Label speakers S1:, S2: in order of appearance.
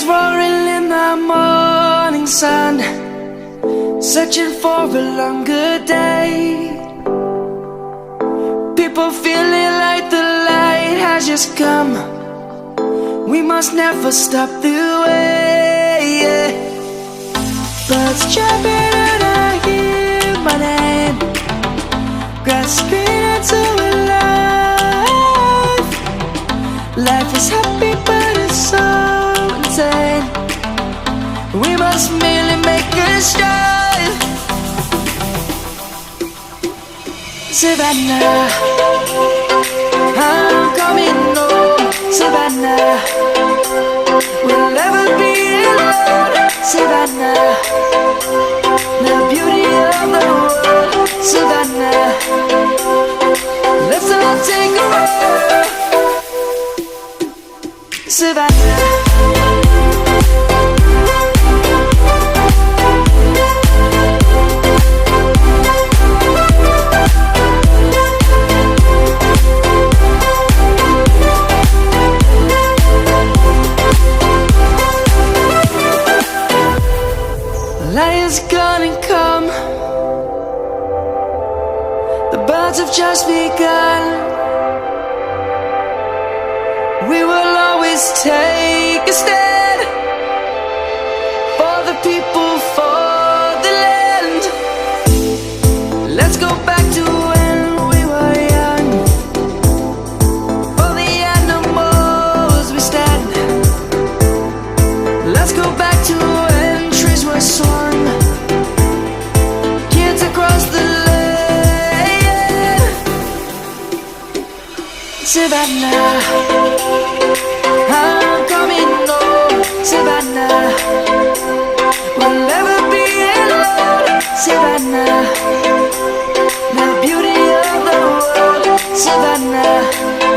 S1: roaring in the morning sun, searching for a longer day. People feeling like the light has just come. We must never stop the way, yeah. Birds chirping and I hear my name, grasping into a life. Life is happy but it's so insane. We must merely make a strive. Savannah, I'm coming home. Savannah, we'll never be alone. Savannah, the beauty of the world. Savannah, let's all take a ride. Savannah. Light is gonna come. The birds have just begun. We will always take a stand for the people, for the land. Let's go back to when we were young. For the animals we stand. Let's go back to when trees were swung. Kids across the land. Savannah,